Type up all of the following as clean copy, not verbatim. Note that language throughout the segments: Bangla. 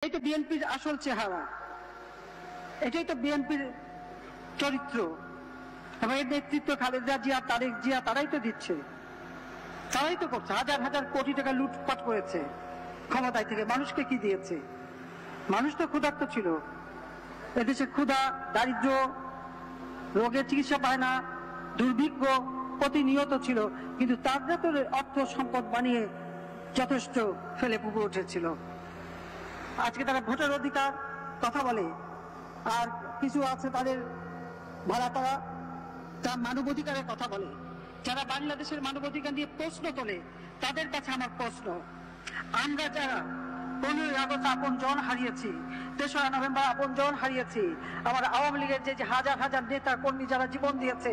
এই তো বিএনপির আসল চেহারা, এটাই তো বিএনপির চরিত্র। এবং এর নেতৃত্ব খালেদা জিয়া, তারেক জিয়া, তারাই তো দিচ্ছে, তারাই তো করছে। হাজার হাজার কোটি টাকা লুটপাট করেছে ক্ষমতায় থেকে। মানুষকে কি দিয়েছে? মানুষ তো ক্ষুধার্ত ছিল। এদেশে ক্ষুধা, দারিদ্র, রোগের চিকিৎসা পায় না, দুর্ভিক্ষ প্রতিনিয়ত ছিল, কিন্তু তারা তো অর্থ সম্পদ বানিয়ে যথেষ্ট ফেলে পুকুরে উঠেছিল। আজকে তারা ভোটের অধিকার কথা বলে, আর কিছু আছে তাদের ভাড়া তারা তার মানবাধিকারের কথা বলে। যারা বাংলাদেশের মানবাধিকার নিয়ে প্রশ্ন তোলে, তাদের কাছে আমার প্রশ্ন, আমরা যারা 15ই আগস্ট আপন জন হারিয়েছি, 3রা নভেম্বর আপন জন হারিয়েছি, আমার আওয়ামী লীগের যে হাজার হাজার নেতা কর্মী যারা জীবন দিয়েছে,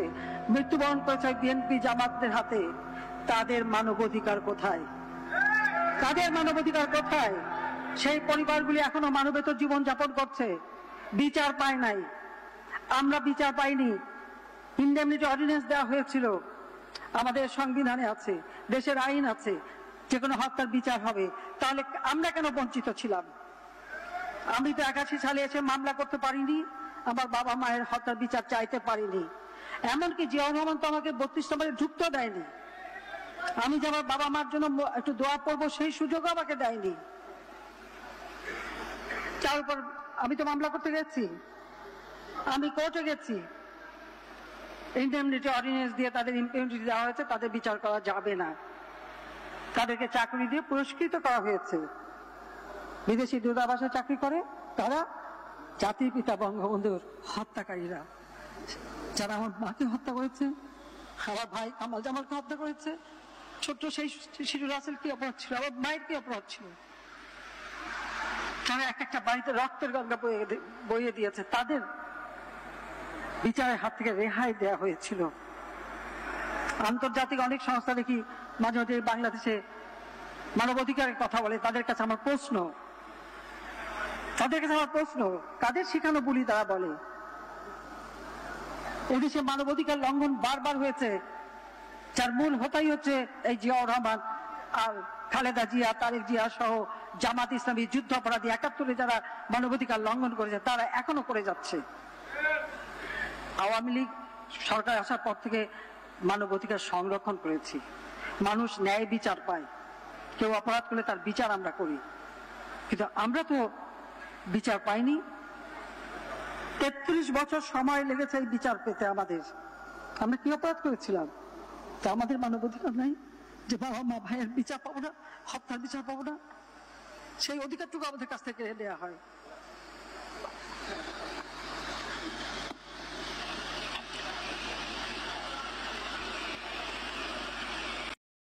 মৃত্যুবরণ করেছে বিএনপি জামাতের হাতে, তাদের মানবাধিকার কোথায়? তাদের মানবাধিকার কোথায়? সেই পরিবারগুলি এখনো মানবেতর জীবন যাপন করছে, বিচার পায় নাই। আমরা বিচার পাইনি। ইনডেমনিটি অর্ডিন্যান্স দেওয়া হয়েছিল, আমাদের সংবিধানে আছে, দেশের আইন আছে, যে কোনো হত্যার বিচার হবে। তাহলে আমরা কেন বঞ্চিত ছিলাম? আমি তো 81 সালে এসে মামলা করতে পারিনি, আমার বাবা মায়ের হত্যার বিচার চাইতে পারিনি। এমনকি জিয়াউর রহমান তো আমাকে 32 নম্বরে ঢুকতে দেয়নি। আমি যে আমার বাবা মার জন্য একটু দোয়া পড়বো, সেই সুযোগও আমাকে দেয়নি। তার উপর আমি তো মামলা করতে গেছি, আমি কোর্টে গেছি, ইনডেমনিটি অর্ডিন্যান্স দিয়ে তাদের ইমপিউনিটি দেওয়া হয়েছে, তাদের বিচার করা যাবে না। তাদেরকে চাকরি দিয়ে পুরস্কৃত করা হয়েছে। বিদেশি দূতাবাসে চাকরি করে তারা জাতির পিতা বঙ্গবন্ধুর হত্যাকারীরা, যারা আমার মাকে হত্যা করেছে, আমার ভাই কামাল জামালকে হত্যা করেছে। ছোট্ট সেই শিশু রাসেল কি অপরাধ ছিল? আমার মায়ের কি অপরাধ ছিল? তারা এক একটা বাড়িতে রক্তের গঙ্গা বইয়ে দিয়েছে, তাদের বিচারের হাত থেকে রেহাই দেওয়া হয়েছিল। আন্তর্জাতিক অনেক সংস্থা দেখি মাঝে মাঝে বাংলাদেশে মানবাধিকারের কথা বলে, তাদের কাছে আমার প্রশ্ন, কাদের শিখানো বলি তারা বলে? এদেশে মানবাধিকার লঙ্ঘন বারবার হয়েছে, যার মূল হোতাই হচ্ছে এই জিয়াউর রহমান আর খালেদা জিয়া, তারেক জিয়া সহ জামাত ইসলামী, যুদ্ধ অপরাধী 71-এ যারা মানবাধিকার লঙ্ঘন করেছে, তারা এখনো করে যাচ্ছে। আওয়ামী লীগ সরকার আসার পর থেকে মানবাধিকার সংরক্ষণ করেছি, মানুষ ন্যায় বিচার পায়। কেউ অপরাধ করলে তার বিচার আমরা করি, কিন্তু আমরা তো বিচার পাইনি। 33 বছর সময় লেগেছে এই বিচার পেতে আমাদের। আমরা কি অপরাধ করেছিলাম? তা আমাদের মানবাধিকার নাই যে বাবা মা ভাইয়ের বিচার পাবো না, হত্যার বিচার পাবো না? সেই অধিকারটুকু আমাদের কাছ থেকে নেওয়া হয়।